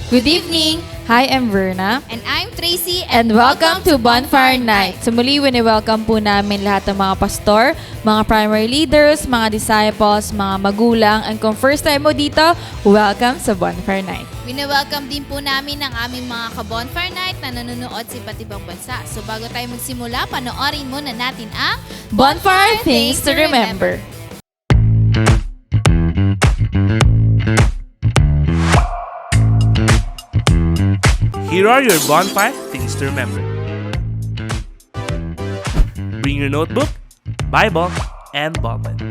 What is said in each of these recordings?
Good evening! Hi, I'm Verna. And I'm Tracy. And welcome to Bonfire Night. So muli, wini-welcome po namin lahat ng mga pastor, mga primary leaders, mga disciples, mga magulang. And kung first time mo dito, welcome sa Bonfire Night. Wini-welcome din po namin ang aming mga ka-Bonfire Night na nanonood sa iba't ibang bansa. So bago tayo magsimula, panoorin muna natin ang Bonfire Things to Remember. Here are your bonfire things to remember. Bring your notebook, Bible, and ballpen.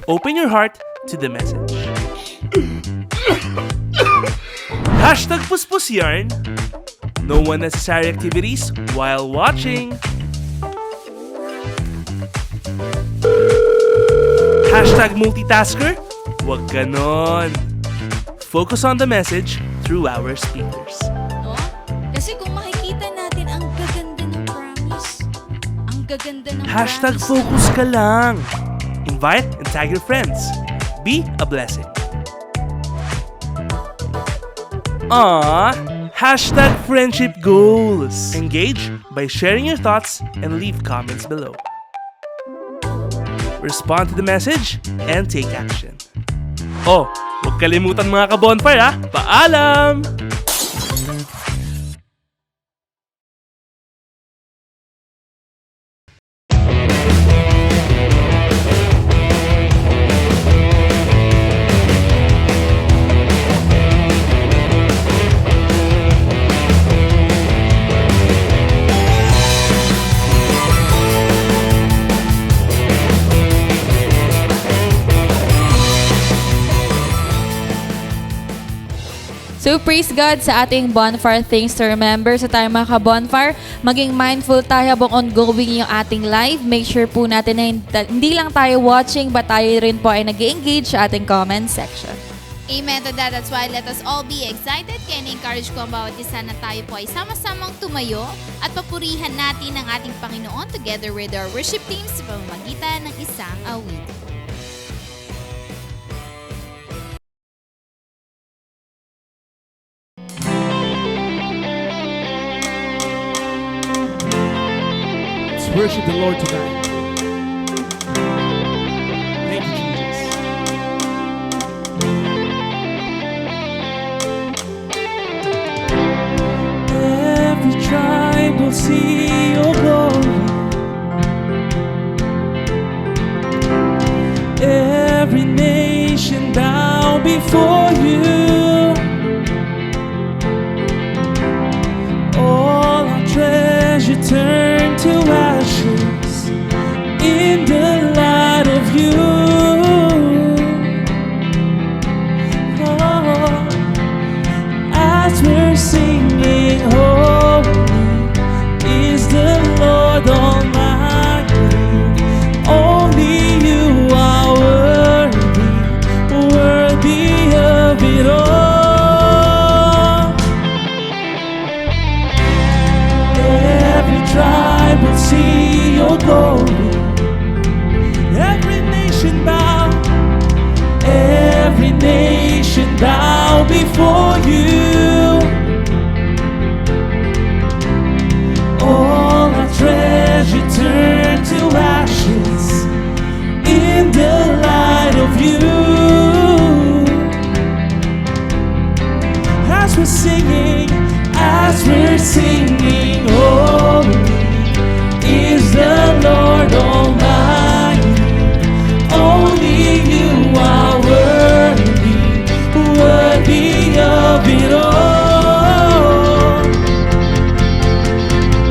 Open your heart to the message. Hashtag Puspus Yarn. No unnecessary activities while watching. Hashtag multitasker. Wag ganon. Focus on the message through our speakers. No? Kasi kung makikita natin, ang gaganda ng promise. Ang gaganda ng Hashtag promise. focus ka lang. Invite and tag your friends. Be a blessing. Hashtag friendship goals. Engage by sharing your thoughts and leave comments below. Respond to the message and take action. Huwag kalimutan mga ka-bonfire ha. Paalam! So praise God sa ating Bonfire Things to Remember. Sa tayo mga ka-bonfire, maging mindful tayo habang ongoing yung ating live. Make sure po natin na hindi lang tayo watching, but tayo rin po ay nag-engage sa ating comment section. Amen to that. That's why let us all be excited. Kaya na-encourage ko ang bawat isa na tayo po ay sama-samang tumayo at papurihan natin ang ating Panginoon together with our worship teams sa pamamagitan ng isang awit. Let's worship the Lord tonight. Thank you, Jesus. Every tribe will see your glory. Every nation bow before you. All our treasure turn to ashes in the light of you. Oh, as we're singing, holy is the Lord Almighty. Only you are worthy, worthy of it all. Every tribe will see your glory. Every nation bow. Every nation bow before you. All our treasure turn to ashes in the light of you. As we're singing, holy is the Lord Almighty. Only you are worthy, worthy of it all.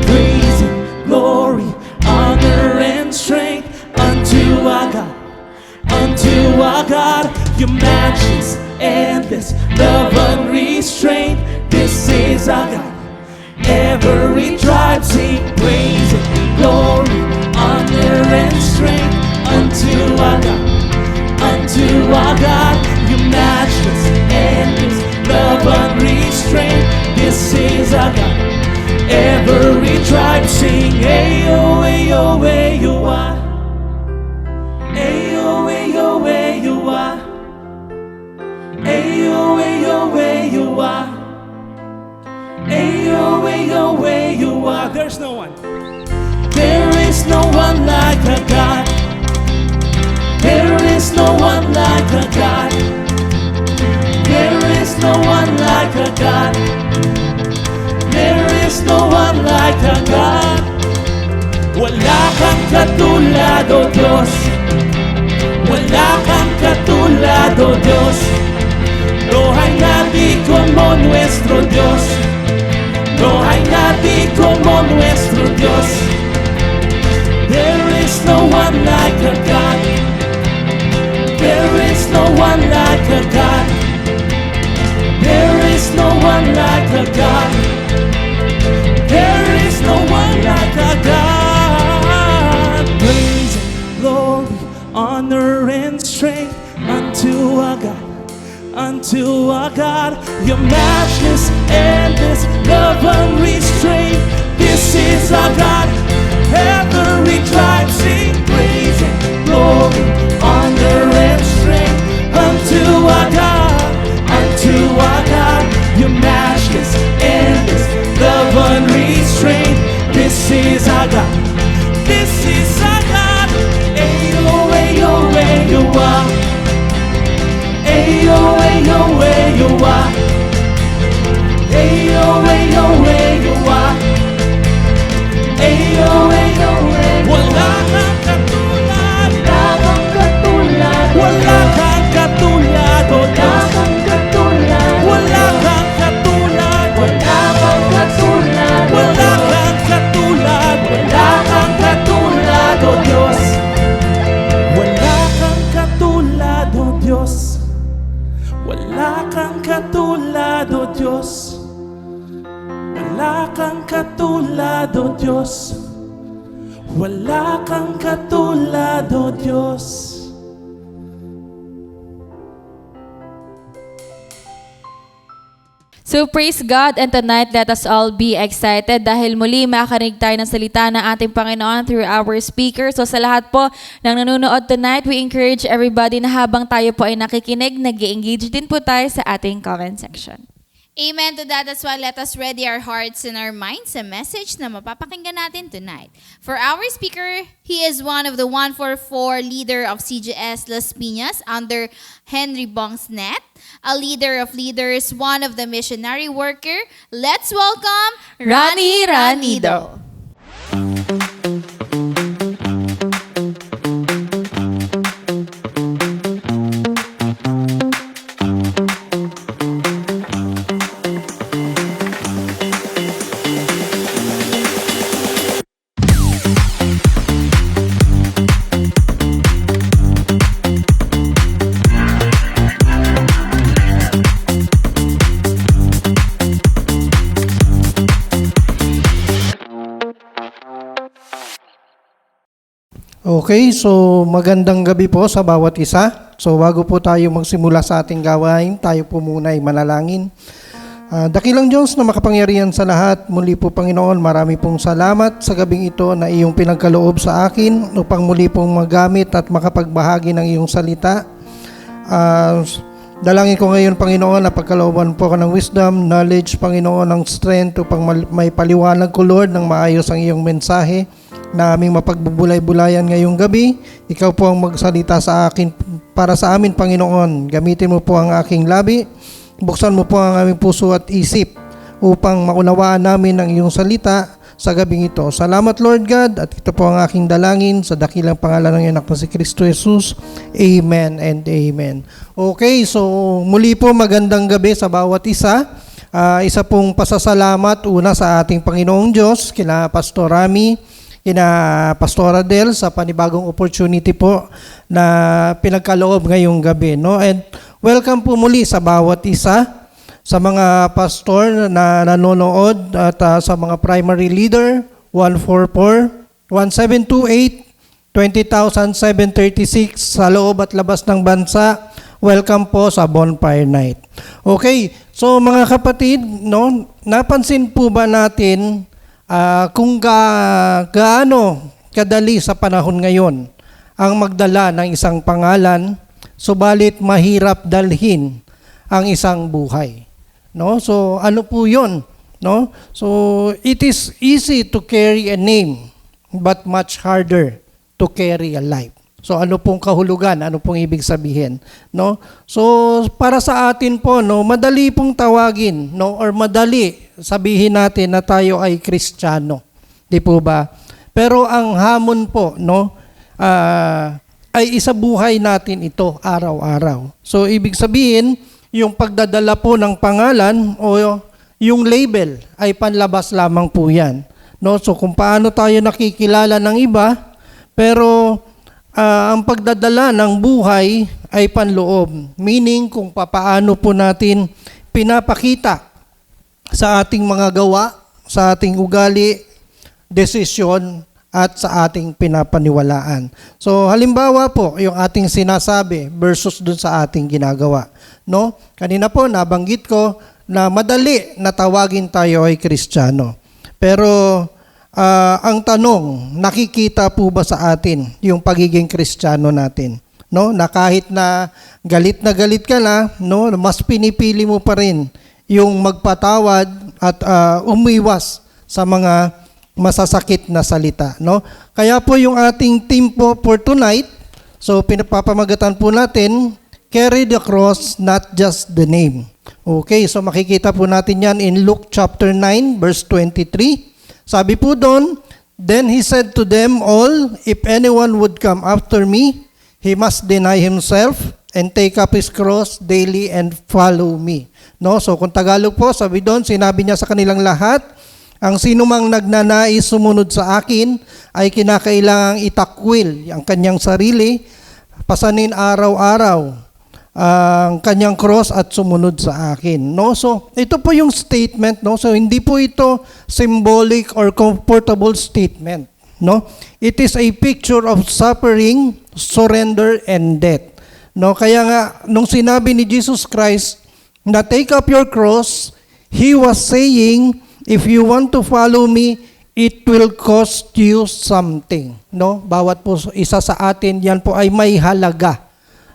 Praise and glory, honor and strength unto our God, unto our God. Your matchless, endless, love unrestrained. This is our God. Every tribe sing praise and glory, honor and strength unto our God, unto our God. Your matchless, endless, love unrestrained. This is our God. Every tribe sing, ayo, ayo, ayo, ah. Ayo, ayo, ayo, ah. Ayo, Yahweh, you are. There's no one. There is no one like a God. There is no one like a God. There is no one like a God. There is no one like a God. Wala kang katulad, O Diyos. Wala kang katulad, O Diyos. No hay nadie como nuestro Dios. No hay nadie como nuestro Dios. There is no one like a God. There is no one like a God. There is no one like a God. There is no one like a God. Praise, glory, honor, and strength unto our God. Unto our God, your matchless, endless love unrestrained. This is our God. Every tribe sing praise and glory, honor and strength unto our God. Unto our God, your matchless, endless love unrestrained. This is our God. This is our God. Ayo, ayo, ayo, ah. Ayo, ayo, ayo, ah. Ayo, ayo, ayo, ah. Ayo, ayo, ayo. Wala kang katulad. Wala kang katulad. Wala kang katulad, O Diyos. Wala kang katulad. Wala kang katulad. Wala kang katulad. Wala kang katulad, O Diyos. Wala kang katulad, O Diyos. Wala kang katulad, O Diyos. Wala kang katulad, O Diyos. Wala kang katulad, O Diyos. So praise God, and tonight let us all be excited dahil muli makakarinig tayo ng salita ng ating Panginoon through our speaker. So sa lahat po ng nanonood tonight, we encourage everybody na habang tayo po ay nakikinig, nag-engage din po tayo sa ating comment section. Amen to that. That's why let us ready our hearts and our minds sa message na mapapakinggan natin tonight. For our speaker, he is one of the 144 leader of CGS Las Piñas under Henry Bongsnet, a leader of leaders, one of the missionary worker. Let's welcome Rani Ranido. Okay, so magandang gabi po sa bawat isa. So bago po tayo magsimula sa ating gawain, tayo po muna ay manalangin. Dakilang Diyos na makapangyarihan sa lahat, muli po Panginoon, marami pong salamat sa gabing ito na iyong pinagkaloob sa akin upang muli pong magamit at makapagbahagi ng iyong salita. Dalangin ko ngayon Panginoon na pagkalooban po ka ng wisdom, knowledge Panginoon, ng strength upang may paliwanag ko Lord ng maayos ang iyong mensahe na aming mapagbubulay-bulayan ngayong gabi. Ikaw po ang magsalita sa akin para sa amin Panginoon. Gamitin mo po ang aking labi. Buksan mo po ang aming puso at isip upang maunawaan namin ang iyong salita sa gabing ito. Salamat Lord God, at ito po ang aking dalangin sa dakilang pangalan ng iyong anak na si Kristo Jesus. Amen and amen. Okay, so muli po magandang gabi sa bawat isa. Isa pong pasasalamat una sa ating Panginoong Diyos, kina Pastor Rami, kina Pastor Adel sa panibagong opportunity po na pinagkaloob ngayong gabi, no? And welcome po muli sa bawat isa, sa mga pastor na nanonood at sa mga primary leader 144, 1728, 20,736 sa loob at labas ng bansa. Welcome po sa Bonfire Night. Okay, so mga kapatid, no, napansin po ba natin kung gaano kadali sa panahon ngayon ang magdala ng isang pangalan, subalit mahirap dalhin ang isang buhay. No? So ano po 'yon? no? So it is easy to carry a name but much harder to carry a life. So ano pong kahulugan? Ano pong ibig sabihin, no? So para sa atin po, no, madali pong tawagin, no, or madali sabihin natin na tayo ay Kristiyano. Di po ba? Pero ang hamon po, no, ay isabuhay natin ito araw-araw. So ibig sabihin, yung pagdadala po ng pangalan o yung label ay panlabas lamang po yan. No? So kung paano tayo nakikilala ng iba, pero ang pagdadala ng buhay ay panloob. Meaning kung papaano po natin pinapakita sa ating mga gawa, sa ating ugali, desisyon, at sa ating pinapaniwalaan. So halimbawa po, yung ating sinasabi versus dun sa ating ginagawa. No? Kanina po nabanggit ko na madali na tawagin tayo ay Kristiyano. Pero ang tanong, nakikita po ba sa atin yung pagiging Kristiyano natin? No? Na kahit na galit ka na, no, mas pinipili mo pa rin yung magpatawad at umiwas sa mga masasakit na salita, no? Kaya po yung ating theme po for tonight, so pinapamagatan po natin, carry the cross, not just the name. Okay, so makikita po natin yan in Luke chapter 9, verse 23. Sabi po doon, then he said to them all, if anyone would come after me, he must deny himself and take up his cross daily and follow me. No? So kung Tagalog po, sabi doon, sinabi niya sa kanilang lahat, ang sinumang nagnanais sumunod sa akin ay kinakailangang itakwil ang kanyang sarili, pasanin araw-araw ang kanyang cross at sumunod sa akin. No? So, ito po yung statement. No? So, hindi po ito symbolic or comfortable statement. No? It is a picture of suffering, surrender, and death. No? Kaya nga, nung sinabi ni Jesus Christ na take up your cross, He was saying, if you want to follow me, it will cost you something. No? Bawat po isa sa atin, yan po ay may halaga.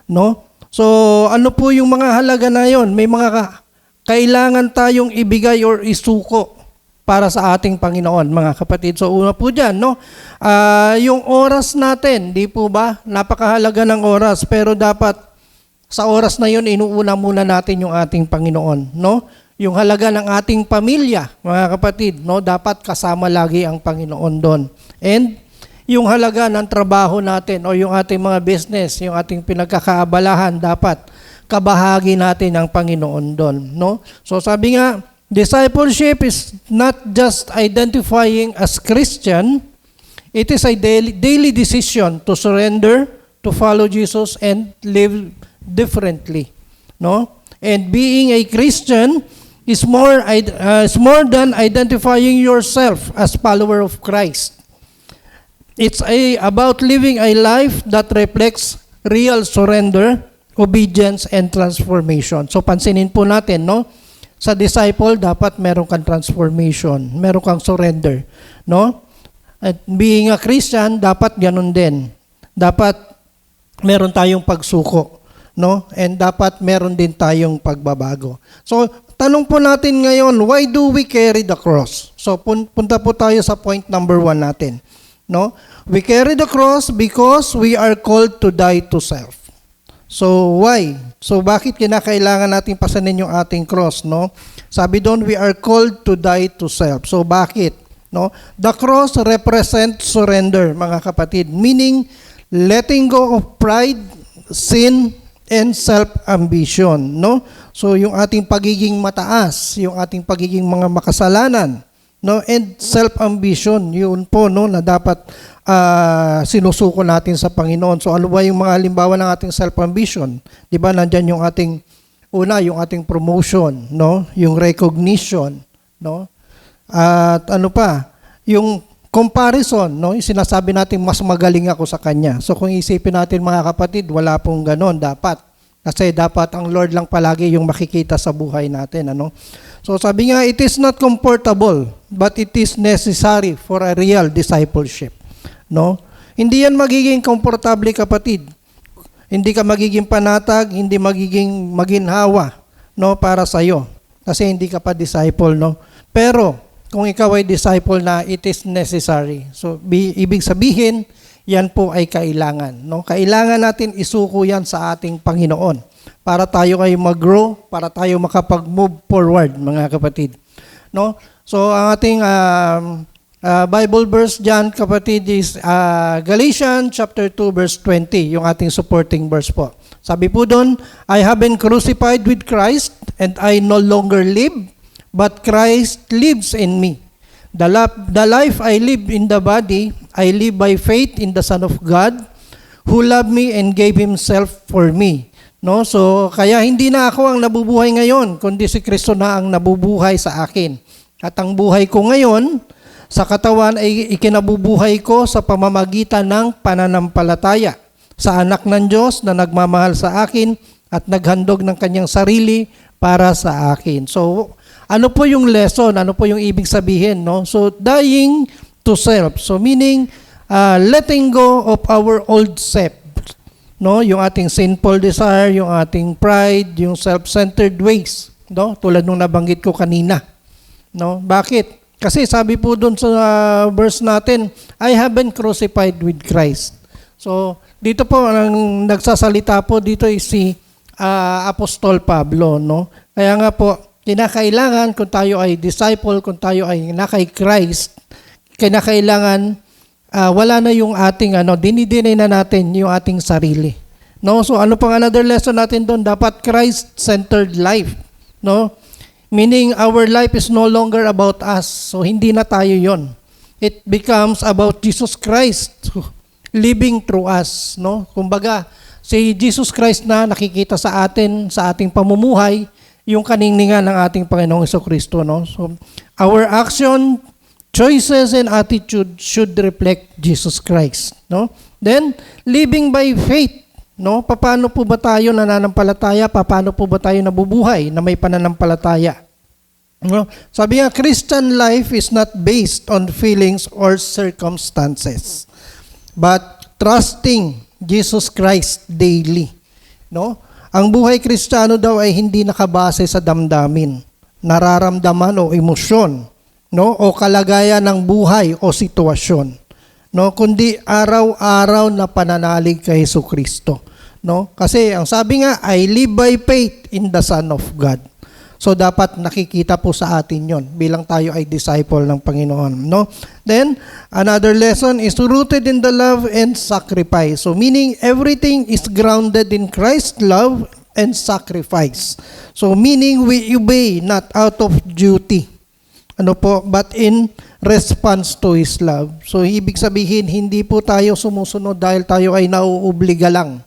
No? So, ano po yung mga halaga na yon? May mga kailangan tayong ibigay or isuko para sa ating Panginoon, mga kapatid. So, una po dyan, no? Yung oras natin, di po ba? Napakahalaga ng oras, pero dapat sa oras na yon inuuna muna natin yung ating Panginoon, no? Yung halaga ng ating pamilya, mga kapatid, no? Dapat kasama lagi ang Panginoon doon. And yung halaga ng trabaho natin o yung ating mga business, yung ating pinagkakaabalahan, dapat kabahagi natin ang Panginoon doon, no? So sabi nga, discipleship is not just identifying as Christian, it is a daily decision to surrender, to follow Jesus, and live differently, no? And being a Christian is more than identifying yourself as follower of Christ. It's about living a life that reflects real surrender, obedience, and transformation. So pansinin po natin, no? Sa disciple, dapat meron kang transformation, meron kang surrender, no? At being a Christian, dapat ganun din. Dapat meron tayong pagsuko, no? And dapat meron din tayong pagbabago. So, tanong po natin ngayon, why do we carry the cross? So, punta po tayo sa point number 1 natin. No? We carry the cross because we are called to die to self. So, why? So, bakit kinakailangan natin pasanin yung ating cross, no? Sabi doon, we are called to die to self. So, bakit? No? The cross represents surrender, mga kapatid. Meaning, letting go of pride, sin, and self-ambition, no? So, yung ating pagiging mataas, yung ating pagiging mga makasalanan, no, and self-ambition, yun po, no, na dapat sinusuko natin sa Panginoon. So ano ba yung mga halimbawa ng ating self-ambition? Di ba, nandyan yung ating, yung ating promotion, no, yung recognition, no, at ano pa, yung comparison, no, yung sinasabi natin mas magaling ako sa kanya. So kung isipin natin, mga kapatid, wala pong ganon dapat. Kasi dapat ang Lord lang palagi yung makikita sa buhay natin, ano? So sabi nga, it is not comfortable, but it is necessary for a real discipleship, no? Hindi yan magiging komportable, kapatid. Hindi ka magiging panatag, hindi magiging maginhawa, no, para sa iyo. Kasi hindi ka pa disciple, no? Pero kung ikaw ay disciple na, it is necessary. So ibig sabihin, yan po ay kailangan. No? Kailangan natin isuko yan sa ating Panginoon para tayo ay mag-grow, para tayo makapag-move forward, mga kapatid. No? So ang ating Bible verse dyan, kapatid, is Galatians chapter 2 verse 20, yung ating supporting verse po. Sabi po doon, I have been crucified with Christ and I no longer live, but Christ lives in me. The life I live in the body, I live by faith in the Son of God, who loved me and gave Himself for me. No? So, kaya hindi na ako ang nabubuhay ngayon, kundi si Kristo na ang nabubuhay sa akin. At ang buhay ko ngayon, sa katawan ay ikinabubuhay ko sa pamamagitan ng pananampalataya sa anak ng Diyos na nagmamahal sa akin at naghandog ng kanyang sarili para sa akin. So, ano po yung lesson? Ano po yung ibig sabihin? No? So, dying to self. So, meaning, letting go of our old self. No? Yung ating sinful desire, yung ating pride, yung self-centered ways. No? Tulad nung nabanggit ko kanina. No? Bakit? Kasi sabi po dun sa verse natin, I have been crucified with Christ. So, dito po, ang nagsasalita po dito is si Apostol Pablo. No? Kaya nga po, kinakailangan kung tayo ay disciple, kung tayo ay nakay Christ, kinakailangan wala na yung ating dinidinay na natin yung ating sarili. No? So ano pang another lesson natin doon? Dapat Christ-centered life. No? Meaning our life is no longer about us. So hindi na tayo yon. It becomes about Jesus Christ living through us. No? Kumbaga, si Jesus Christ na nakikita sa atin, sa ating pamumuhay, yung kaningningan ng ating Panginoong Jesucristo. No? So, our action, choices, and attitude should reflect Jesus Christ. No? Then, living by faith. No? Paano po ba tayo nananampalataya? Paano po ba tayo nabubuhay na may pananampalataya? No? Sabi nga, Christian life is not based on feelings or circumstances, but trusting Jesus Christ daily. No? Ang buhay Kristiyano daw ay hindi nakabase sa damdamin, nararamdaman o emosyon, no? O kalagayan ng buhay o sitwasyon, no? Kundi araw-araw na pananalig kay Jesucristo, no? Kasi ang sabi nga, I live by faith in the Son of God. So dapat nakikita po sa atin yon bilang tayo ay disciple ng Panginoon. No? Then, another lesson is rooted in the love and sacrifice. So meaning everything is grounded in Christ's love and sacrifice. So meaning we obey not out of duty, but in response to His love. So ibig sabihin, hindi po tayo sumusunod dahil tayo ay nauubliga lang.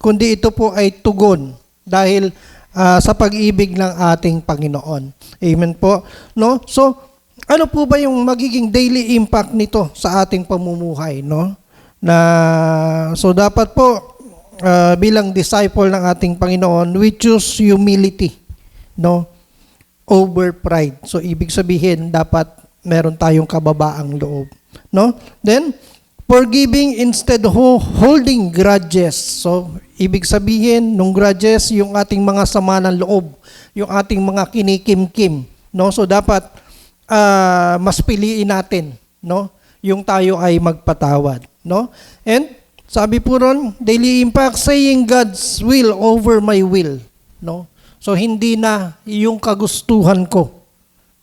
Kundi ito po ay tugon dahil sa pag-ibig ng ating Panginoon. Amen po. No? So, ano po ba yung magiging daily impact nito sa ating pamumuhay? No? So, dapat po, bilang disciple ng ating Panginoon, we choose humility, no? Over pride. So, ibig sabihin, dapat meron tayong kababaang loob. No? Then, forgiving instead of holding grudges. So, ibig sabihin, nung grudges, yung ating mga sama ng loob, yung ating mga kinikim-kim. No? So, dapat mas piliin natin, no? Yung tayo ay magpatawad. No? And, sabi po ron, daily impact, saying God's will over my will. No? So, hindi na yung kagustuhan ko,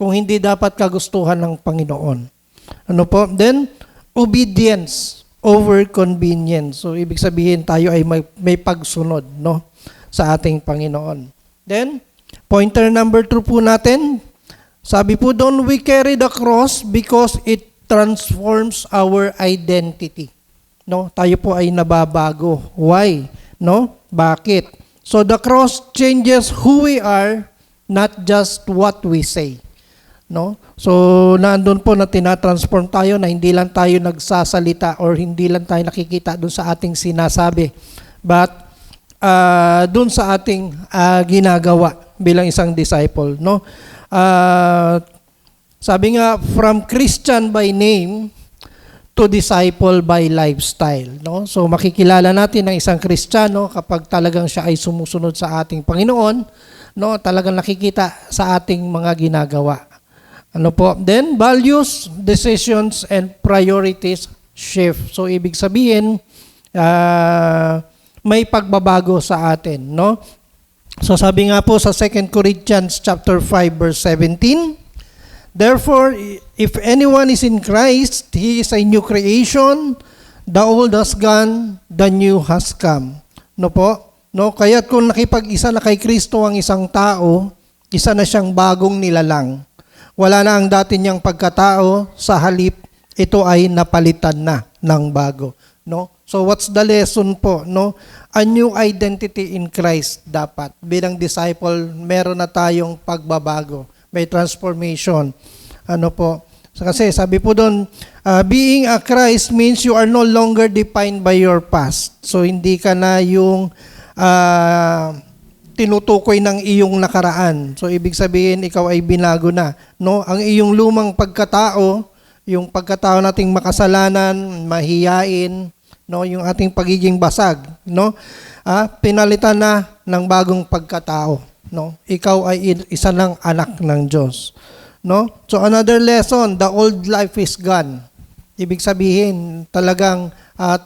kung hindi dapat kagustuhan ng Panginoon. Then, obedience over convenience. So, ibig sabihin tayo ay may pagsunod, no, sa ating Panginoon. Then, pointer number 2 po natin, sabi po doon, we carry the cross because it transforms our identity. No, tayo po ay nababago. Why? No? Bakit? So, the cross changes who we are, not just what we say. No? So, nandun po na tinatransform tayo na hindi lang tayo nagsasalita or hindi lang tayo nakikita dun sa ating sinasabi. But, dun sa ating ginagawa bilang isang disciple. No? Sabi nga, from Christian by name to disciple by lifestyle. No? So, makikilala natin ang isang Kristiyano kapag talagang siya ay sumusunod sa ating Panginoon. no, talagang nakikita sa ating mga ginagawa. Ano po? Then, values, decisions, and priorities shift. So, ibig sabihin, may pagbabago sa atin, no? So, sabi nga po sa 2 Corinthians chapter 5, verse 17, therefore, if anyone is in Christ, he is a new creation, the old has gone, the new has come. No po? No, kaya kung nakipag-isa na kay Kristo ang isang tao, isa na siyang bagong nilalang. Wala na ang dati niyang pagkatao, sa halip ito ay napalitan na ng bago, no? So what's the lesson po, no? A new identity in Christ dapat. Bilang disciple, meron na tayong pagbabago, may transformation. Ano po? So, kasi sabi po doon, being a Christ means you are no longer defined by your past. So hindi ka na yung tinutukoy ng iyong nakaraan. So ibig sabihin ikaw ay binago na, no? Ang iyong lumang pagkatao, yung pagkatao nating makasalanan, mahiyain, no, yung ating pagiging basag, no? Pinalitan na ng bagong pagkatao, no? Ikaw ay isa ng anak ng Diyos, no? So another lesson, the old life is gone. Ibig sabihin, talagang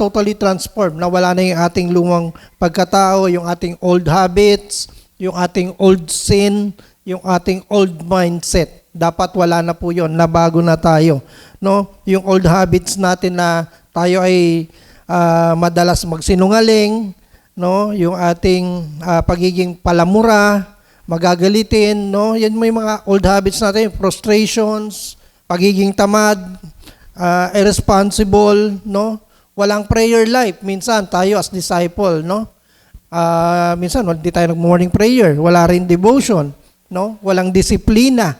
totally transformed. Nawala na yung ating lumang pagkatao, yung ating old habits, yung ating old sin, yung ating old mindset. Dapat wala na po yun, nabago na tayo. No? Yung old habits natin na tayo ay madalas magsinungaling, no? Yung ating pagiging palamura, magagalitin, no? Yan may mga old habits natin, frustrations, pagiging tamad, irresponsible, no? Walang prayer life. Minsan tayo as disciple, no? Minsan hindi tayo nag-morning prayer, wala rin devotion, no? Walang disiplina,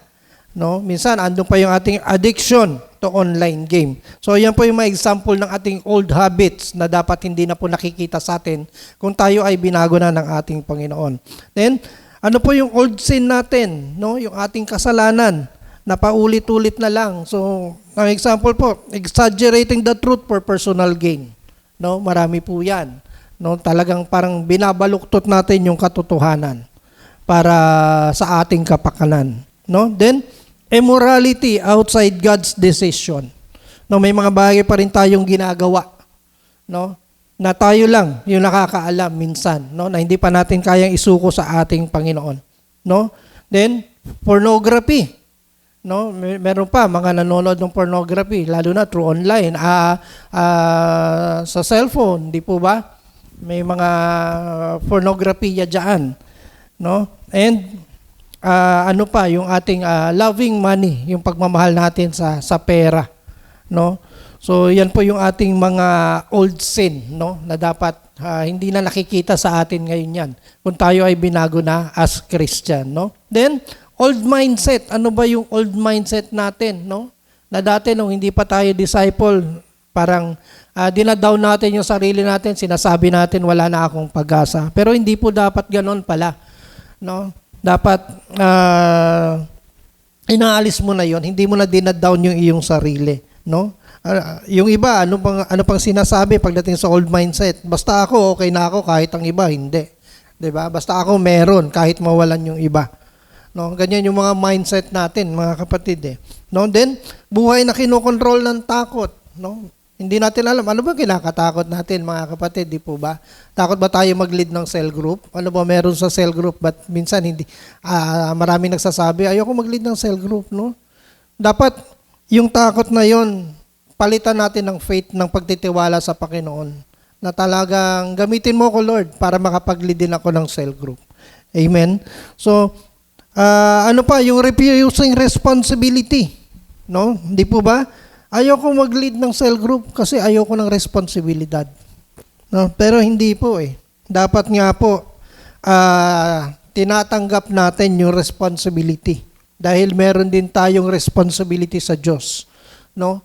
no? Minsan andun pa yung ating addiction to online game. So yan po yung mga example ng ating old habits na dapat hindi na po nakikita sa atin kung tayo ay binago na ng ating Panginoon. Then, ano po yung old sin natin, no? Yung ating kasalanan na paulit-ulit na lang. So, ang example po, exaggerating the truth for personal gain. No, marami po 'yan. No, talagang parang binabaluktot natin yung katotohanan para sa ating kapakanan, no? Then, immorality outside God's decision. No, may mga bagay pa rin tayong ginagawa, no? Na tayo lang yung nakakaalam minsan, no? Na hindi pa natin kayang isuko sa ating Panginoon, no? Then, pornography. No, meron pa mga nanonood ng pornography lalo na through online, sa cellphone, di po ba? May mga pornography diyan, no? And ano pa yung ating loving money, yung pagmamahal natin sa pera, no? So yan po yung ating mga old sin, no, na dapat hindi na nakikita sa atin ngayon yan kung tayo ay binago na as Christian, no? Then old mindset. Ano ba yung old mindset natin, no? Na dati nung hindi pa tayo disciple, parang dinadown natin yung sarili natin, sinasabi natin wala na akong pag-asa. Pero hindi po dapat ganoon pala, no? Dapat inaalis mo na yon, hindi mo na dinadown yung iyong sarili, no? Yung iba, ano pang sinasabi pagdating sa old mindset? Basta ako, okay na ako kahit ang iba hindi. 'Di ba? Basta ako meron kahit mawalan yung iba. No, ganyan yung mga mindset natin, mga kapatid eh. No, then buhay na kinokontrol ng takot, no? Hindi natin alam ano ba kinakatakot natin, mga kapatid, di po ba? Takot ba tayo mag-lead ng cell group? Ano ba meron sa cell group? But minsan hindi maraming nagsasabi, ayoko mag-lead ng cell group, no? Dapat yung takot na yon, palitan natin ng faith, ng pagtitiwala sa Panginoon. Na talagang gamitin mo ko, Lord, para makapag-lead din ako ng cell group. Amen. So ano pa, yung refusing responsibility, no? Hindi po ba? Ayoko mag-lead ng cell group kasi ayoko ng responsibilidad. No? Pero hindi po eh. Dapat nga po, tinatanggap natin yung responsibility. Dahil meron din tayong responsibility sa Diyos. No?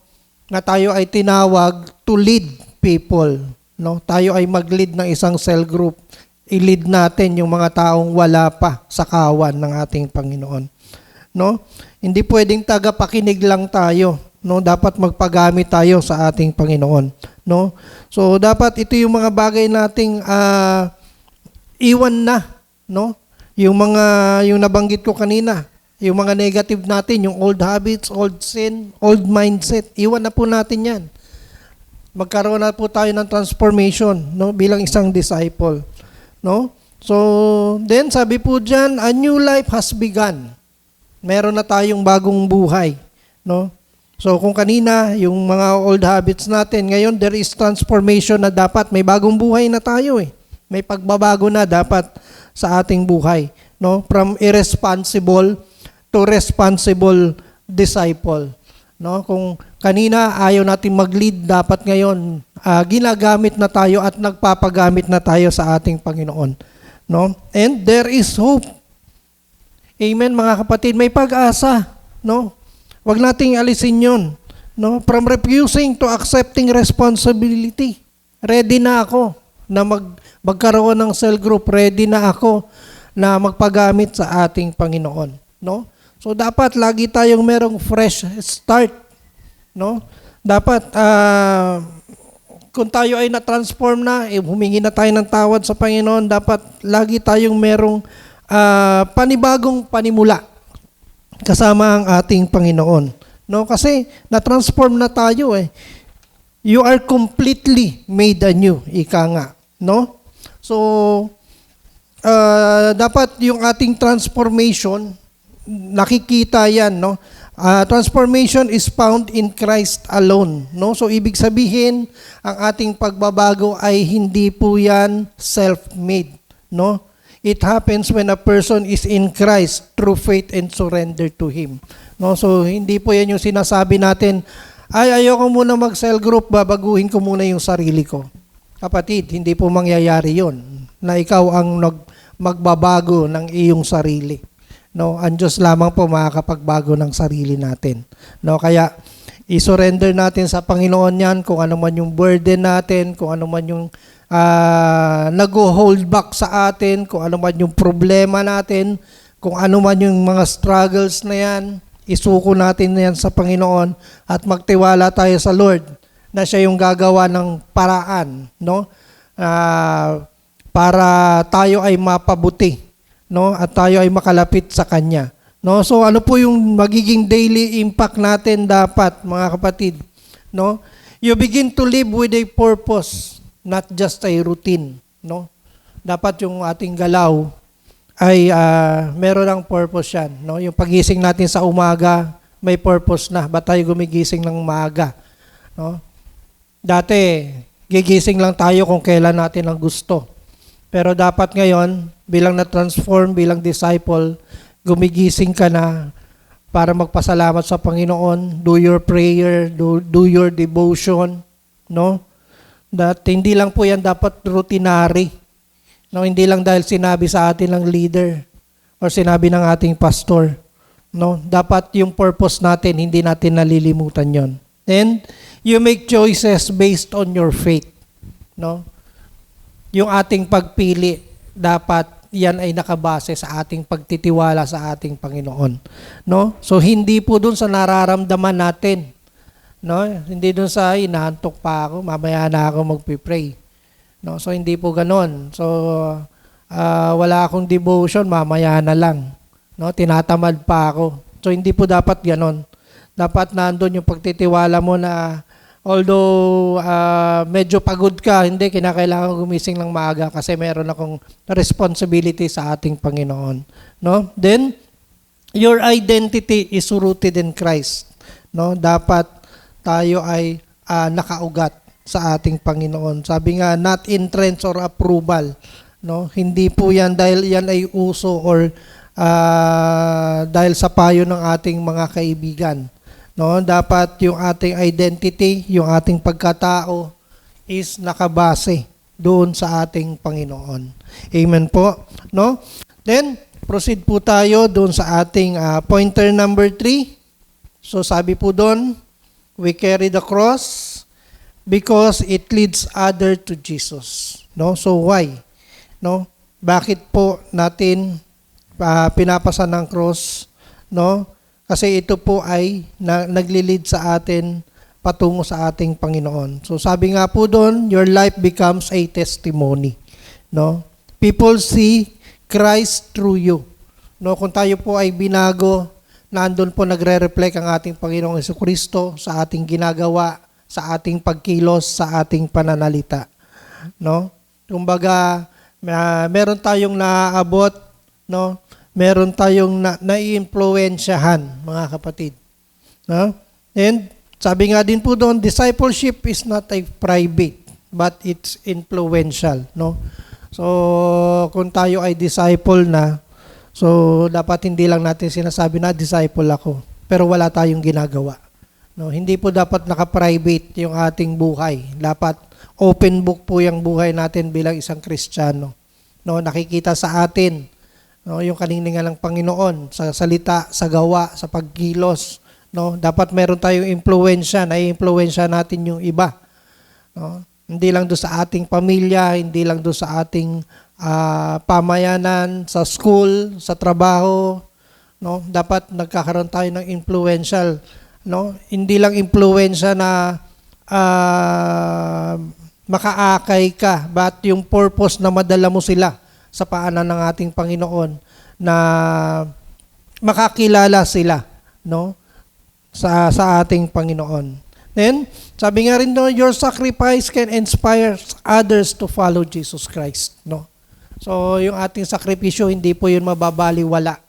Na tayo ay tinawag to lead people. No? Tayo ay mag-lead ng isang cell group. I-lead natin yung mga taong wala pa sa kawan ng ating Panginoon. No? Hindi pwedeng tagapakinig lang tayo. No? Dapat magpagamit tayo sa ating Panginoon. No? So dapat ito yung mga bagay nating iwan na, no? yung nabanggit ko kanina, yung mga negative natin, yung old habits, old sin, old mindset, iwan na po natin yan. Magkaroon na po tayo ng transformation, no, bilang isang disciple, no? So, then sabi po diyan, a new life has begun. Meron na tayong bagong buhay, no? So, kung kanina yung mga old habits natin, ngayon there is transformation na dapat may bagong buhay na tayo eh. May pagbabago na dapat sa ating buhay, no? From irresponsible to responsible disciple, no? Kung kanina ayaw natin mag-lead, dapat ngayon ginagamit na tayo at nagpapagamit na tayo sa ating Panginoon, no? And there is hope. Amen, mga kapatid, may pag-asa, no? Wag nating alisin 'yon, no? From refusing to accepting responsibility. Ready na ako na magkaroon ng cell group, ready na ako na magpagamit sa ating Panginoon, no? So dapat lagi tayong merong fresh start, no? Dapat kung tayo ay na-transform na, humingi na tayo ng tawad sa Panginoon, dapat lagi tayong merong panibagong panimula kasama ang ating Panginoon, no? Kasi na-transform na tayo eh. You are completely made anew, ika nga, no? So dapat yung ating transformation, nakikita yan, no? Transformation is found in Christ alone, no? So ibig sabihin, ang ating pagbabago ay hindi po yan self-made, no? It happens when a person is in Christ through faith and surrender to Him, no? So hindi po yan yung sinasabi natin, ay ayoko muna mag-cell group, babaguhin ko muna yung sarili ko. Kapatid, hindi po mangyayari yon na ikaw ang magbabago ng iyong sarili. No, ang Diyos lamang po makakapagbago ng sarili natin. No, kaya i-surrender natin sa Panginoon 'yan, kung ano man yung burden natin, kung ano man yung nag-hold back sa atin, kung ano man yung problema natin, kung ano man yung mga struggles na 'yan, isuko natin 'yan sa Panginoon at magtiwala tayo sa Lord na Siya yung gagawa ng paraan, no? Para tayo ay mapabuti, no? At tayo ay makalapit sa Kanya, no? So ano po yung magiging daily impact natin dapat, mga kapatid, no? You begin to live with a purpose, not just a routine, no? Dapat yung ating galaw ay meron ng purpose yan, no? Yung pagising natin sa umaga, may purpose na. Ba't tayo gumigising ng maaga, no? Dati, gigising lang tayo kung kailan natin ang gusto. Pero dapat ngayon, bilang na-transform, bilang disciple, gumigising ka na para magpasalamat sa Panginoon, do your prayer, do your devotion, no? That hindi lang po yan dapat routinary, no? Hindi lang dahil sinabi sa atin ng leader or sinabi ng ating pastor, no? Dapat yung purpose natin, hindi natin nalilimutan yon. And you make choices based on your faith, no? Yung ating pagpili, dapat yan ay nakabase sa ating pagtitiwala sa ating Panginoon, no? So hindi po dun sa nararamdaman natin, no? Hindi dun sa inaantok pa ako, mamaya na ako magpi-pray, no? So hindi po ganoon. So wala akong devotion, mamaya na lang, no? Tinatamad pa ako. So hindi po dapat ganoon. Dapat nandun yung pagtitiwala mo na although medyo pagod ka, hindi, kinakailangan gumising ng maaga kasi meron akong responsibility sa ating Panginoon, no? Then, your identity is rooted in Christ, no? Dapat tayo ay nakaugat sa ating Panginoon. Sabi nga, not in trends or approval, no? Hindi po yan dahil yan ay uso or dahil sa payo ng ating mga kaibigan. No, dapat yung ating identity, yung ating pagkatao is nakabase doon sa ating Panginoon. Amen po, no? Then proceed po tayo doon sa ating pointer number 3. So sabi po doon, we carry the cross because it leads other to Jesus. No? So why? No? Bakit po natin pinapasan ng cross, no? Kasi ito po ay naglilid sa atin patungo sa ating Panginoon. So sabi nga po doon, your life becomes a testimony, no? People see Christ through you. No, kung tayo po ay binago, nandun po nagre-reflect ang ating Panginoong Jesucristo sa ating ginagawa, sa ating pagkilos, sa ating pananalita. No? Kumbaga, meron tayong naaabot, no? Meron tayong naiimpluwensyahan, mga kapatid. No? And sabi nga din po doon, discipleship is not a private, but it's influential. No? So, kung tayo ay disciple na, so dapat hindi lang natin sinasabi na disciple ako, pero wala tayong ginagawa. No? Hindi po dapat naka-private yung ating buhay. Dapat open book po yung buhay natin bilang isang Kristiyano. No? Nakikita sa atin, no, yung kaninningan ng Panginoon sa salita, sa gawa, sa pagkilos, no? Dapat meron tayong impluwensya, nai-impluwensya natin yung iba. No? Hindi lang doon sa ating pamilya, hindi lang doon sa ating pamayanan, sa school, sa trabaho, no? Dapat nagkakaroon tayo ng influential, no? Hindi lang impluwensya na makaakay ka, but yung purpose na madala mo sila sa paanan ng ating Panginoon na makakilala sila, no, sa ating Panginoon. Then, sabi nga rin doon, your sacrifice can inspire others to follow Jesus Christ, no. So, yung ating sakripisyo, hindi po yun mababaliwala,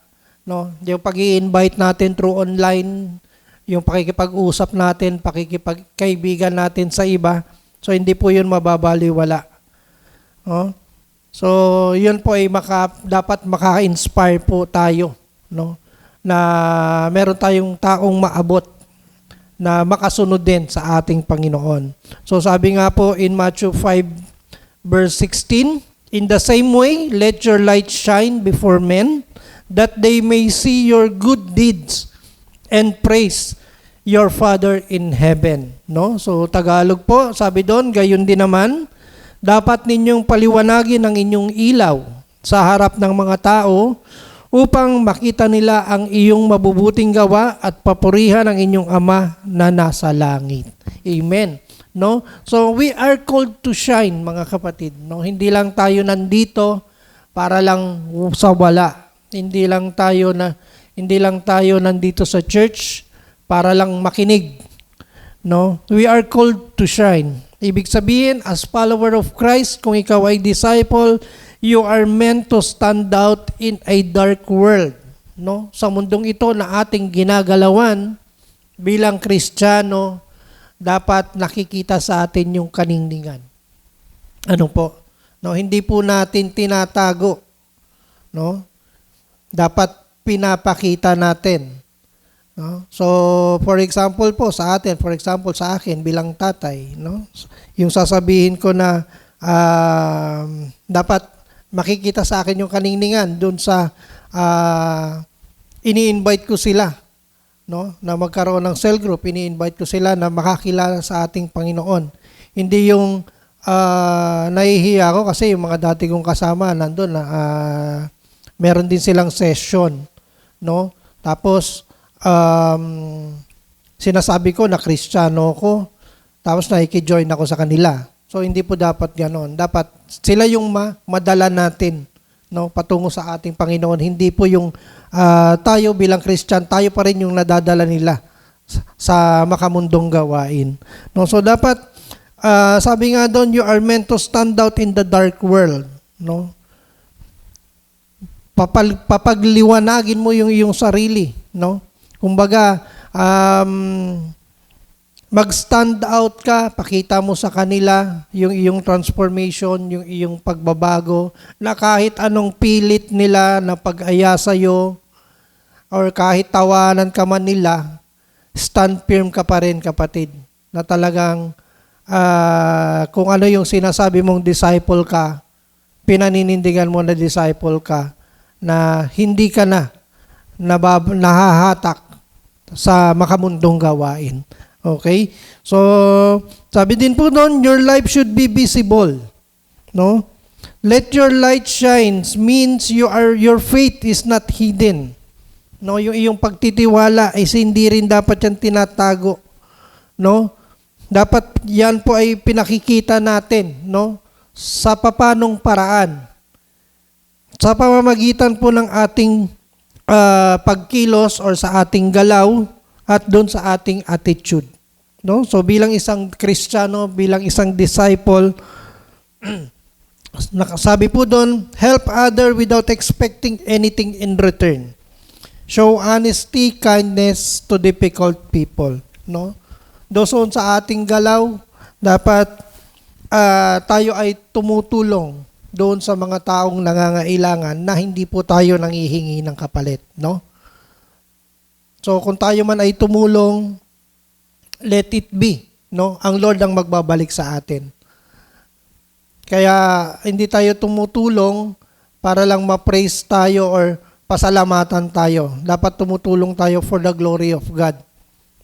no. Yung pag-i-invite natin through online, yung pakikipag-usap natin, pakikipagkaibigan natin sa iba, so hindi po yun mababaliwala, no. So, yun po ay dapat maka-inspire po tayo, no? Na meron tayong taong maabot na makasunod din sa ating Panginoon. So, sabi nga po in Matthew 5 verse 16, in the same way, let your light shine before men, that they may see your good deeds and praise your Father in heaven. No? So, Tagalog po, sabi doon, gayon din naman, dapat ninyong paliwanagin ang inyong ilaw sa harap ng mga tao upang makita nila ang iyong mabubuting gawa at papurihan ang inyong Ama na nasa langit. Amen. No? So we are called to shine, mga kapatid. No? Hindi lang tayo nandito para lang sa wala. Hindi lang tayo nandito sa church para lang makinig. No? We are called to shine. Ibig sabihin, as follower of Christ, kung ikaw ay disciple, you are meant to stand out in a dark world. No? Sa mundong ito na ating ginagalawan, bilang Kristiyano, dapat nakikita sa atin yung kaningningan. Ano po? No, hindi po natin tinatago. No? Dapat pinapakita natin. No? So, for example po sa atin, sa akin bilang tatay, no? Yung sasabihin ko na dapat makikita sa akin yung kaningningan doon sa ini-invite ko sila, no? Na magkaroon ng cell group, ini-invite ko sila na makakilala sa ating Panginoon. Hindi yung nahihiya ako kasi yung mga dati kong kasama nandun na meron din silang session, no? Tapos sinasabi ko na Kristiyano ko, tapos nakikijoin ako sa kanila. So, hindi po dapat ganoon. Dapat sila yung madala natin, no, patungo sa ating Panginoon. Hindi po yung tayo bilang Christian, tayo pa rin yung nadadala nila sa makamundong gawain. No, so, dapat, sabi nga doon, you are meant to stand out in the dark world. No? Papagliwanagin mo yung iyong sarili. No? Kumbaga, mag-stand out ka, pakita mo sa kanila yung iyong transformation, yung iyong pagbabago, na kahit anong pilit nila na pag-aya sa'yo, or kahit tawanan ka man nila, stand firm ka pa rin, kapatid. Na talagang, kung ano yung sinasabi mong disciple ka, pinaninindigan mo na disciple ka, na hindi ka na nahahatak sa makamundong gawain. Okay? So, sabi din po doon, your life should be visible. No? Let your light shine means your faith is not hidden. No, yung iyong pagtitiwala ay hindi rin dapat yan tinatago. No? Dapat yan po ay pinakikita natin, no? Sa papanong paraan. sa pamamagitan po ng ating pagkilos or sa ating galaw at doon sa ating attitude. No? So bilang isang Kristiyano, bilang isang disciple, nakasabi po doon, help other without expecting anything in return. Show honesty, kindness to difficult people. No? Doon sa ating galaw, dapat tayo ay tumutulong doon sa mga taong nangangailangan na hindi po tayo nanghihingi ng kapalit, no? So kung tayo man ay tumulong, let it be, no? Ang Lord ang magbabalik sa atin. Kaya hindi tayo tumutulong para lang ma-praise tayo or pasalamatan tayo. Dapat tumutulong tayo for the glory of God,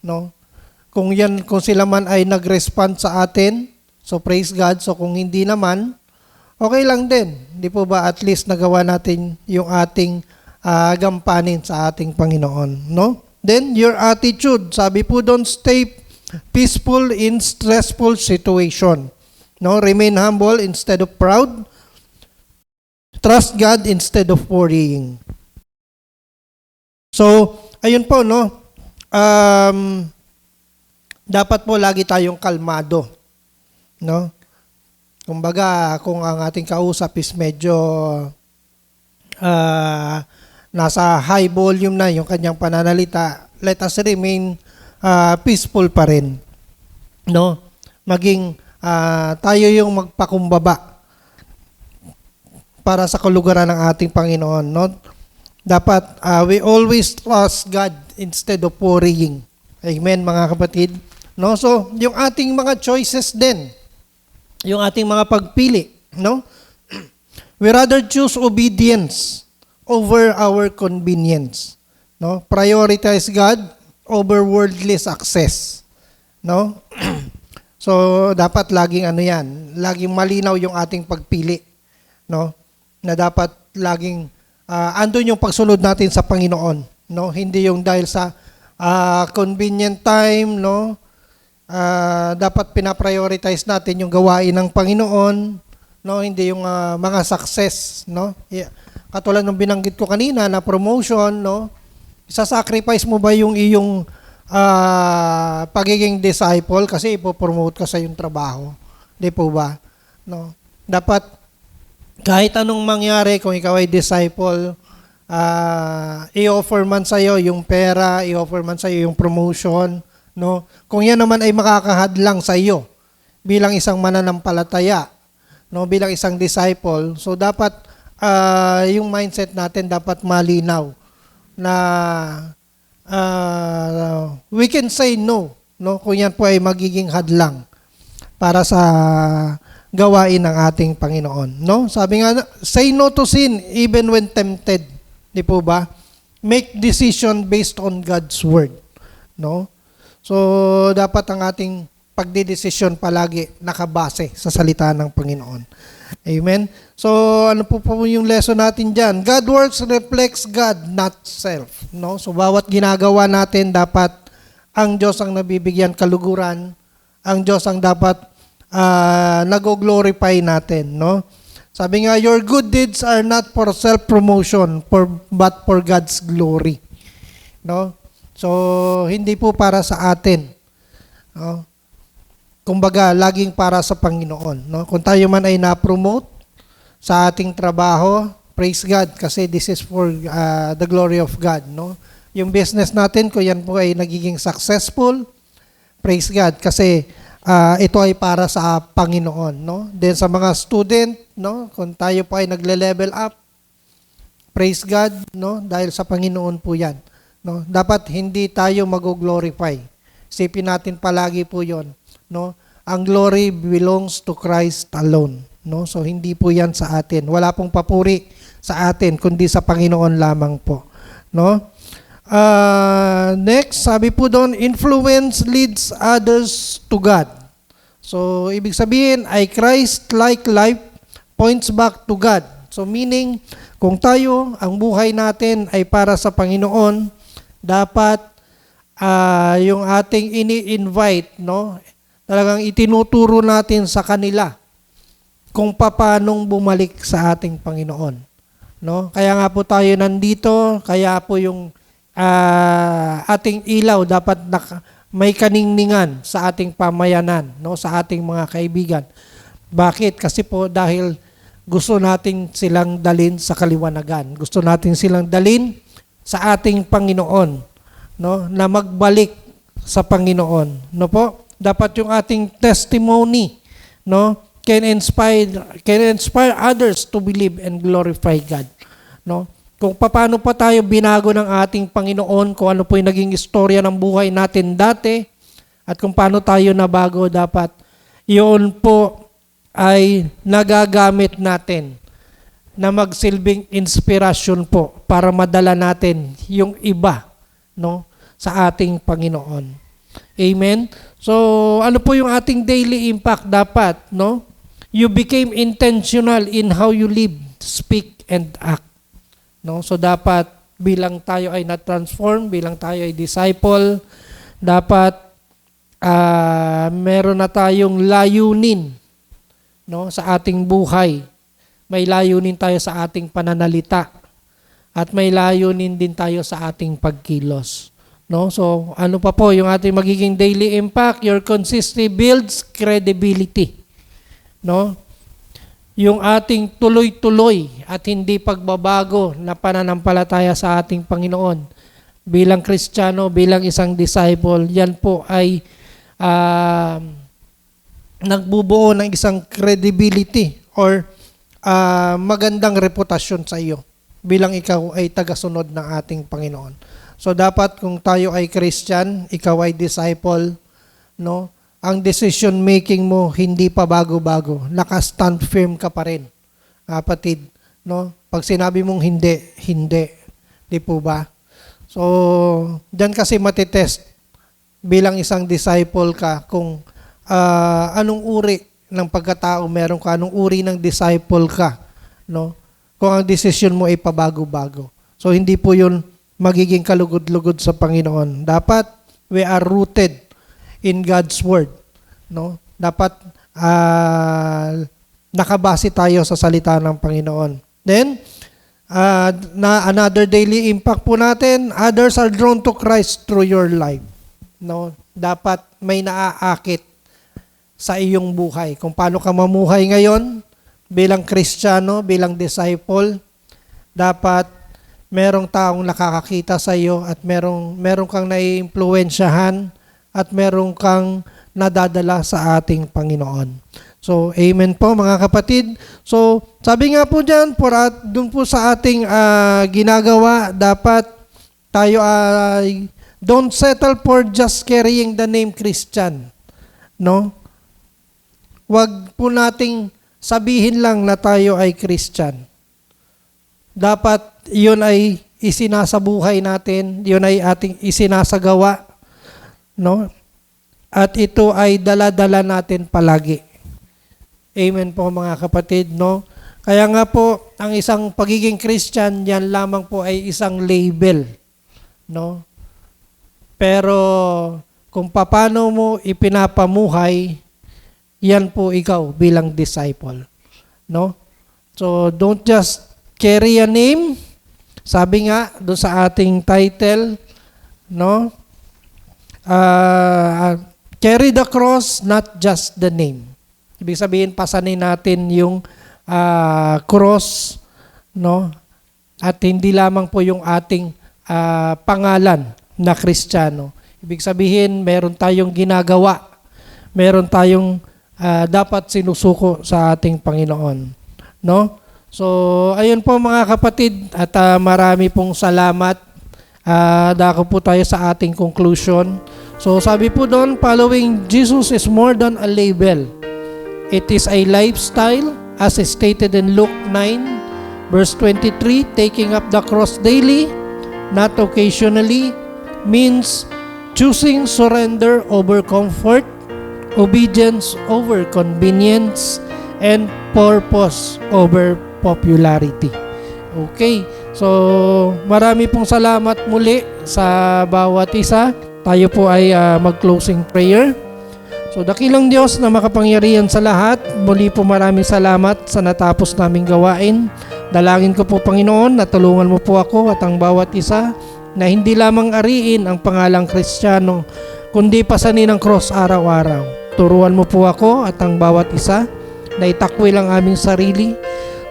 no? Kung sila man ay nag-respond sa atin, so praise God. So kung hindi naman, okay lang din. Di po ba at least nagawa natin yung ating gampanin sa ating Panginoon, no? Then your attitude, sabi po doon, stay peaceful in stressful situation. No, remain humble instead of proud. Trust God instead of worrying. So, ayun po, no? Dapat po lagi tayong kalmado, no? Kumbaga, kung ang ating kausap is medyo nasa high volume na yung kanyang pananalita, let us remain peaceful pa rin. No? Maging tayo yung magpakumbaba para sa kalugaran ng ating Panginoon. No? Dapat we always trust God instead of worrying. Amen, mga kapatid. No? So, yung ating mga choices din, yung ating mga pagpili, no? We rather choose obedience over our convenience, no? Prioritize God over worldly success, no? So dapat laging laging malinaw yung ating pagpili, no? Na dapat laging andun yung pagsunod natin sa Panginoon, no? Hindi yung dahil sa convenient time, no? Dapat pina-prioritize natin yung gawain ng Panginoon, no? Hindi yung mga success, no? Katulad ng binanggit ko kanina na promotion, no? Isa-sacrifice mo ba yung iyong pagiging disciple kasi ipopromote ka sa iyong trabaho? Di po ba? No? Dapat kahit anong mangyari kung ikaw ay disciple, i-offer man sa'yo yung pera, i-offer man sa'yo yung promotion, no? Kung yan naman ay makakahadlang sa iyo bilang isang mananampalataya, no, bilang isang disciple, so dapat yung mindset natin dapat malinaw na we can say no, no, kung yan po ay magiging hadlang para sa gawain ng ating Panginoon, no? Sabi nga, say no to sin even when tempted, di po ba? Make decision based on God's word, no? So, dapat ang ating pagdidesisyon palagi nakabase sa salita ng Panginoon. Amen? So, ano po yung lesson natin dyan? God works reflects God, not self. No? So, bawat ginagawa natin, dapat ang Diyos ang nabibigyan kaluguran. Ang Diyos ang dapat nag-glorify natin. No? Sabi nga, your good deeds are not for self-promotion, but for God's glory. No? So, hindi po para sa atin. No? Kumbaga, laging para sa Panginoon. No? Kung tayo man ay na-promote sa ating trabaho, praise God, kasi this is for the glory of God. No? Yung business natin, kung yan po ay nagiging successful, praise God, kasi ito ay para sa Panginoon. No? Then sa mga student, no? Kung tayo po ay nagle-level up, praise God, no? Dahil sa Panginoon po yan. No, dapat hindi tayo mag-glorify. Isipin natin palagi po 'yon, no? Ang glory belongs to Christ alone, no? So hindi po 'yan sa atin. Wala pong papuri sa atin kundi sa Panginoon lamang po, no? Next, sabi po doon, influence leads others to God. So ibig sabihin ay Christ-like life points back to God. So meaning, kung tayo, ang buhay natin ay para sa Panginoon, dapat yung ating ini-invite, no, talagang itinuturo natin sa kanila kung paanong bumalik sa ating Panginoon. No? Kaya nga po tayo nandito, kaya po yung ating ilaw dapat may kaningningan sa ating pamayanan, no? Sa ating mga kaibigan. Bakit? Kasi po dahil gusto natin silang dalin sa kaliwanagan. Gusto natin silang dalin sa ating Panginoon, no? Na magbalik sa Panginoon, no po? Dapat yung ating testimony, no, can inspire others to believe and glorify God, no? Kung paano pa tayo binago ng ating Panginoon, kung ano po yung naging istorya ng buhay natin dati, at kung paano tayo nabago, dapat yun po ay nagagamit natin na magsilbing inspirasyon po para madala natin yung iba, no, sa ating Panginoon. Amen? So, ano po yung ating daily impact dapat, no? You became intentional in how you live, speak, and act. No? So dapat bilang tayo ay na-transform, bilang tayo ay disciple, dapat meron na tayong layunin, no, sa ating buhay. May layunin tayo sa ating pananalita at may layunin din tayo sa ating pagkilos. No? So ano pa po yung ating magiging daily impact? Your consistency builds credibility. No? Yung ating tuloy-tuloy at hindi pagbabago na pananampalataya sa ating Panginoon bilang Kristiyano, bilang isang disciple, yan po ay nagbubuo ng isang credibility or magandang reputasyon sa iyo bilang ikaw ay tagasunod ng ating Panginoon. So dapat kung tayo ay Christian, ikaw ay disciple, no? Ang decision making mo hindi pa bago-bago. Naka-stand firm ka pa rin. Kapatid, no? Pag sinabi mong hindi, hindi. Di po ba? So, diyan kasi matitest bilang isang disciple ka kung anong uri ng pagkatao meron ka, anong uri ng disciple ka, no? Kung ang decision mo ay pabago-bago. So, hindi po yun magiging kalugod-lugod sa Panginoon. Dapat we are rooted in God's Word, no? Dapat nakabase tayo sa salita ng Panginoon. Then, na another daily impact po natin, others are drawn to Christ through your life. No? Dapat may naaakit sa iyong buhay. Kung paano ka mamuhay ngayon bilang Kristiyano, bilang disciple, dapat merong taong nakakakita sa iyo at merong kang naiimpluwensyahan at merong kang nadadala sa ating Panginoon. So, amen po mga kapatid. So, sabi nga po dyan, dun po sa ating ginagawa, dapat tayo ay don't settle for just carrying the name Christian. No? Wag po nating sabihin lang na tayo ay Christian. Dapat yun ay isinasabuhay natin, yun ay ating isinasagawa, no? At ito ay dala-dala natin palagi. Amen po mga kapatid, no? Kaya nga po, ang isang pagiging Christian, yan lamang po ay isang label, no? Pero kung paano mo ipinapamuhay, yan po ikaw bilang disciple, no? So don't just carry a name. Sabi nga doon sa ating title, no? Carry the cross, not just the name. Ibig sabihin, pasanin natin yung cross, no? At hindi lamang po yung ating pangalan na Kristiyano. Ibig sabihin, meron tayong ginagawa. Meron tayong dapat sinusuko sa ating Panginoon, no? So, ayun po mga kapatid, at marami pong salamat. Dako po tayo sa ating conclusion. So, sabi po doon, following Jesus is more than a label. It is a lifestyle, as stated in Luke 9, verse 23, taking up the cross daily, not occasionally, means choosing surrender over comfort, obedience over convenience, and purpose over popularity. Okay, so marami pong salamat muli sa bawat isa. Tayo po ay mag-closing prayer. So dakilang Diyos na makapangyarihan sa lahat, muli po maraming salamat sa natapos naming gawain. Dalangin ko po, Panginoon, na tulungan mo po ako at ang bawat isa na hindi lamang ariin ang pangalang Kristiyano, kundi pasanin ang cross araw-araw. Turuan mo po ako at ang bawat isa na itakwil ang aming sarili,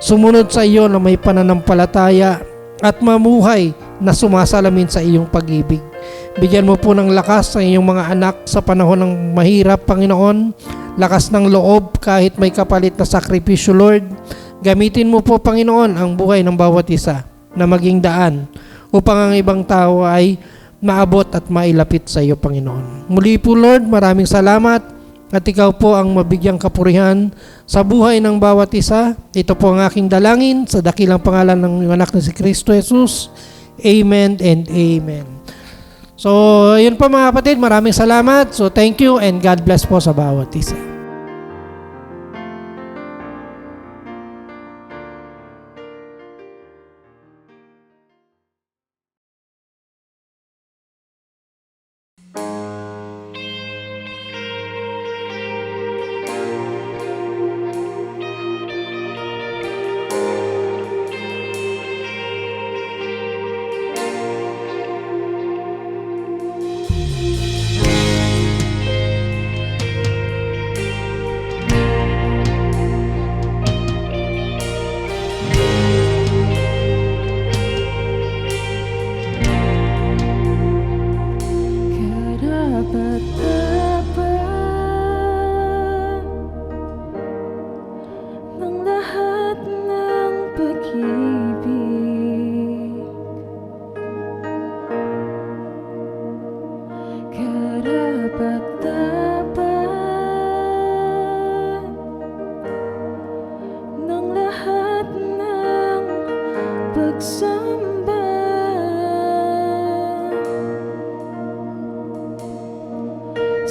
sumunod sa iyo na may pananampalataya at mamuhay na sumasalamin sa iyong pag-ibig. Bigyan mo po ng lakas sa iyong mga anak sa panahon ng mahirap, Panginoon. Lakas ng loob kahit may kapalit na sakripisyo, Lord. Gamitin mo po, Panginoon, ang buhay ng bawat isa na maging daan upang ang ibang tao ay maabot at mailapit sa iyo, Panginoon. Muli po, Lord, maraming salamat at ikaw po ang mabigyang kapurihan sa buhay ng bawat isa. Ito po ang aking dalangin sa dakilang pangalan ng anak na si Kristo Jesus. Amen and amen. So, yun po mga kapatid, maraming salamat. So, thank you and God bless po sa bawat isa.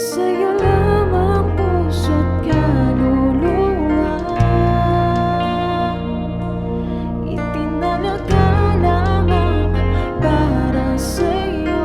Sa'yo lamang puso't kaluluwa, itinalaga lamang para sa'yo.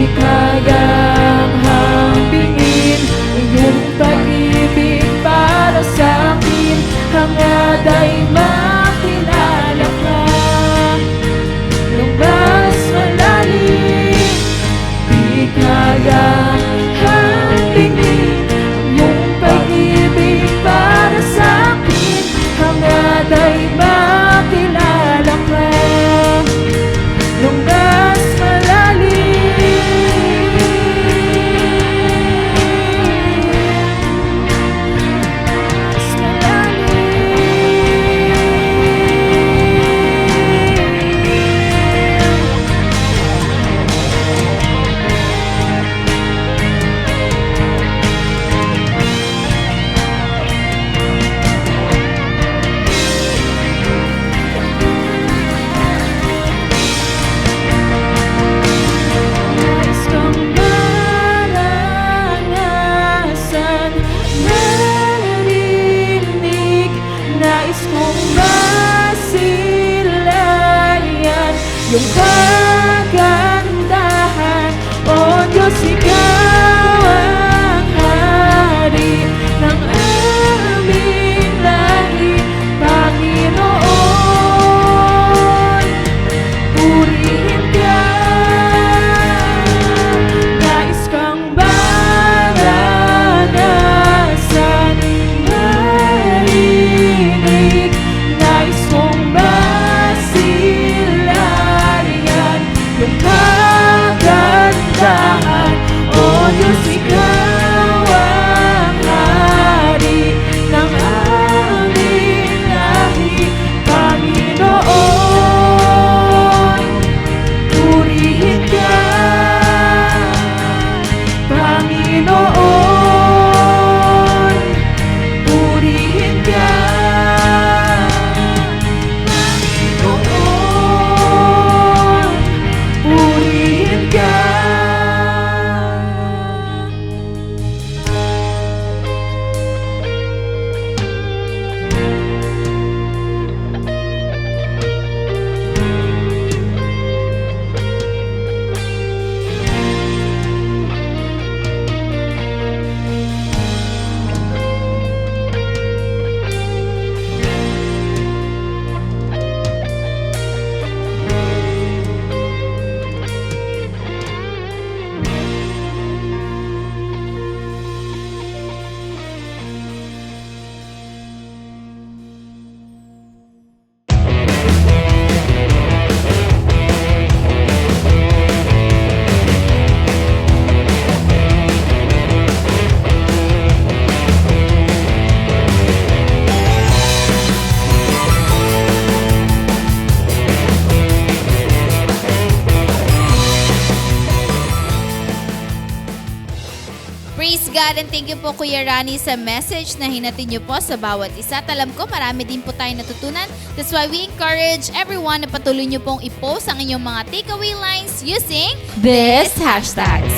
Di kayang hambingin iyong pag-ibig para sa akin. Hangad ay makilala ka nung mas malalim. Di kayang hambingin iyong pag-ibig para sa akin. Hangad ay makilala ka nung mas malalim. Mas Nais kong maranasan, marinig. Nais kong masilayan yung kagandahan. O Diyos, Ikaw ang hari ng aming lahi. Panginoon, purihin ka. Nais kang maranasan, marinig. Nais kong masilayan yung kagandahan. O Diyos, Ikaw ang hari ng aming lahi. Panginoon, purihin ka. Panginoon, purihin ka. Panginoon, purihin ka. Praise God and thank you po Kuya Rani sa message na hinatid niyo po sa bawat isa. At alam ko marami din po tayong natutunan. That's why we encourage everyone na patuloy niyo pong i-post ang inyong mga takeaway lines using This hashtags.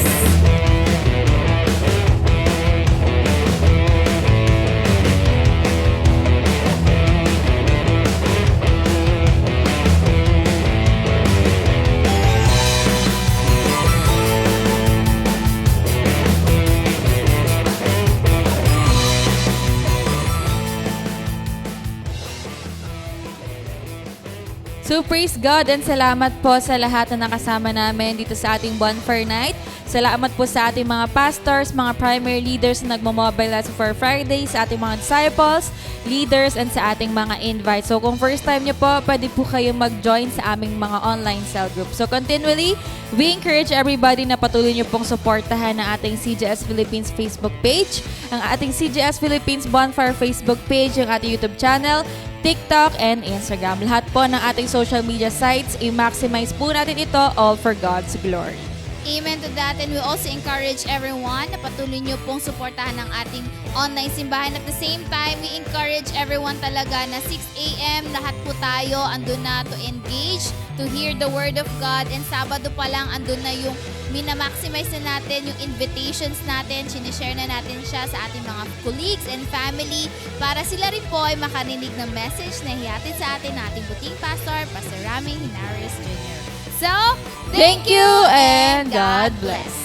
So praise God and salamat po sa lahat na nakasama namin dito sa ating Bonfire Night. Salamat po sa ating mga pastors, mga primary leaders na nagmo-mobilize for Friday, sa ating mga disciples, leaders, and sa ating mga invites. So kung first time nyo po, pwede po kayo mag-join sa aming mga online cell group. So continually, we encourage everybody na patuloy nyo pong suportahan ang ating CGS Philippines Facebook page, ang ating CGS Philippines Bonfire Facebook page, ang ating YouTube channel, TikTok, and Instagram. Lahat po ng ating social media sites, i-maximize po natin ito all for God's glory. Amen to that. And we also encourage everyone na patuloy nyo pong suportahan ang ating online simbahan. At the same time, we encourage everyone talaga na 6 a.m. lahat po tayo andun na to engage, to hear the Word of God. And Sabado pa lang andun na yung minamaximize na natin yung invitations natin. Sinishare na natin siya sa ating mga colleagues and family para sila rin po ay makarinig ng message na hihatid sa atin na ating buting pastor, Pastor Rami Hinares Jr. So, Thank you and God bless.